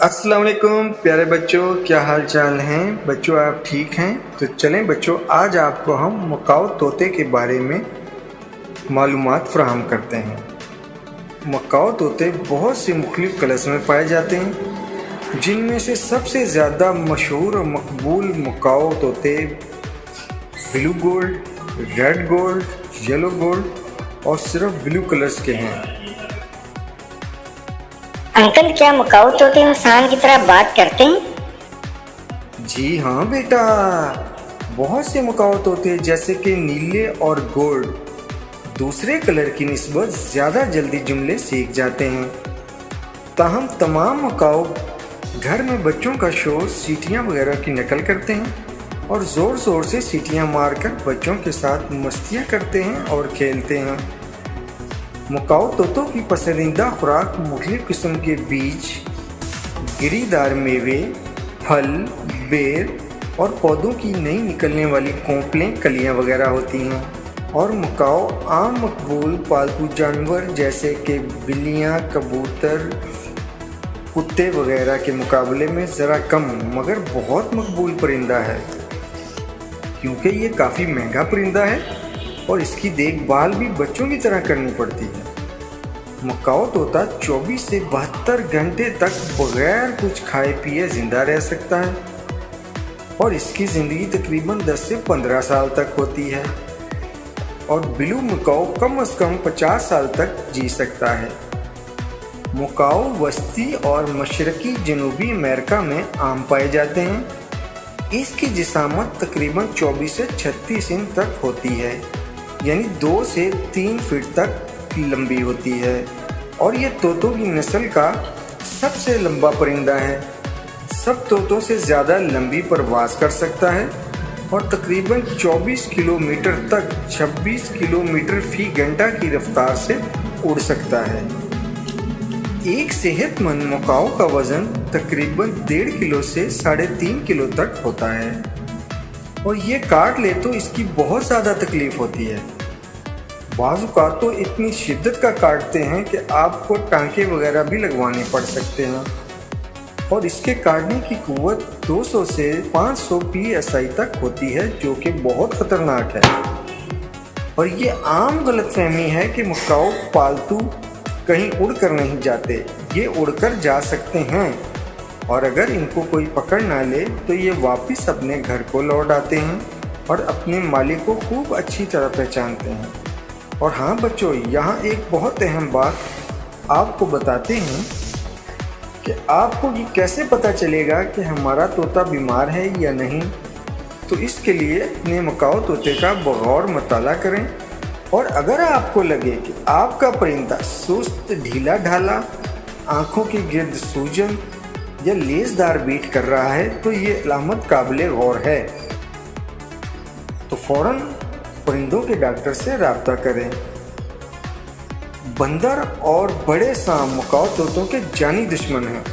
अस्सलाम वालेकुम प्यारे बच्चों, क्या हाल चाल हैं बच्चों? आप ठीक हैं? तो चलें बच्चों, आज आपको हम मकाऊ तोते के बारे में मालूमात फराहम करते हैं। मकाऊ तोते बहुत से मुख्तलिफ कलर्स में पाए जाते हैं, जिनमें से सबसे ज़्यादा मशहूर और मकबूल मकाऊ तोते blue gold, red gold, yellow gold और सिर्फ ब्लू कलर्स के हैं। अंकल, क्या मकाऊ तोते इंसान की तरह बात करते हैं? जी हाँ बेटा, बहुत से मकाऊ तोते जैसे कि नीले और गोल्ड दूसरे कलर की निस्बत ज़्यादा जल्दी जुमले सीख जाते हैं। ताहम तमाम मकाऊ घर में बच्चों का शोर, सीटियाँ वगैरह की नकल करते हैं और ज़ोर ज़ोर से सीटियाँ मारकर बच्चों के साथ मस्तियाँ करते हैं और खेलते हैं। मकाऊ तोतों की पसंदीदा खुराक मुख्तलिफ किस्म के बीज, गिरीदार मेवे, फल, बेर और पौधों की नई निकलने वाली कोंपलें, कलियां वगैरह होती हैं। और मकाऊ आम मकबूल पालतू जानवर जैसे कि बिल्लियां, कबूतर, कुत्ते वगैरह के मुकाबले में ज़रा कम मगर बहुत मकबूल परिंदा है, क्योंकि ये काफ़ी महंगा परिंदा है और इसकी देखभाल भी बच्चों की तरह करनी पड़ती है। मकाऊ तोता 24 से 72 घंटे तक बगैर कुछ खाए पिए ज़िंदा रह सकता है और इसकी ज़िंदगी तकरीबन 10 से 15 साल तक होती है। और ब्लू मकाऊ कम से कम 50 साल तक जी सकता है। मकाऊ वस्ती और मशरकी जनूबी अमेरिका में आम पाए जाते हैं। इसकी जिसामत तकरीबन 24 से 36 इंच तक होती है, यानी 2 से 3 फीट तक लंबी होती है और ये तोतों की नस्ल का सबसे लंबा परिंदा है। सब तोतों से ज़्यादा लंबी परवाज़ कर सकता है और तकरीबन 24 किलोमीटर तक 26 किलोमीटर फी घंटा की रफ्तार से उड़ सकता है। एक सेहतमंद मकाऊ का वज़न तकरीबन 1.5 किलो से 3.5 किलो तक होता है और ये काट ले तो इसकी बहुत ज़्यादा तकलीफ़ होती है। बाज़ औक़ात तो इतनी शिद्दत का काटते हैं कि आपको टांके वगैरह भी लगवाने पड़ सकते हैं और इसके काटने की क़ुव्वत 200 से 500 PSI तक होती है, जो कि बहुत ख़तरनाक है। और ये आम गलतफहमी है कि मकाऊ पालतू कहीं उड़ कर नहीं जाते। ये उड़कर जा सकते हैं और अगर इनको कोई पकड़ ना ले तो ये वापस अपने घर को लौट आते हैं और अपने मालिक को खूब अच्छी तरह पहचानते हैं। और हाँ बच्चों, यहाँ एक बहुत अहम बात आपको बताते हैं कि आपको ये कैसे पता चलेगा कि हमारा तोता बीमार है या नहीं। तो इसके लिए अपने मकाऊ तोते का बगौर मुताला करें और अगर आपको लगे कि आपका परिंदा सुस्त, ढीला ढाला, आँखों के गिर्द सूजन या लेज़दार बीट कर रहा है तो ये अलामत काबिल गौर है। तो फ़ौरन परिंदों के डॉक्टर से रब्ता करें। बंदर और बड़े सांप मकाऊ तोतों के जानी दुश्मन हैं।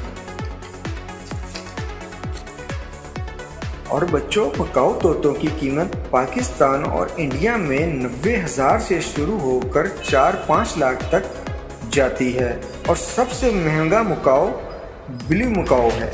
और बच्चों, मकाऊ तोतों की कीमत पाकिस्तान और इंडिया में 90,000 से शुरू होकर 4-5 लाख तक जाती है और सबसे महंगा मकाऊ ब्लू मकाऊ है।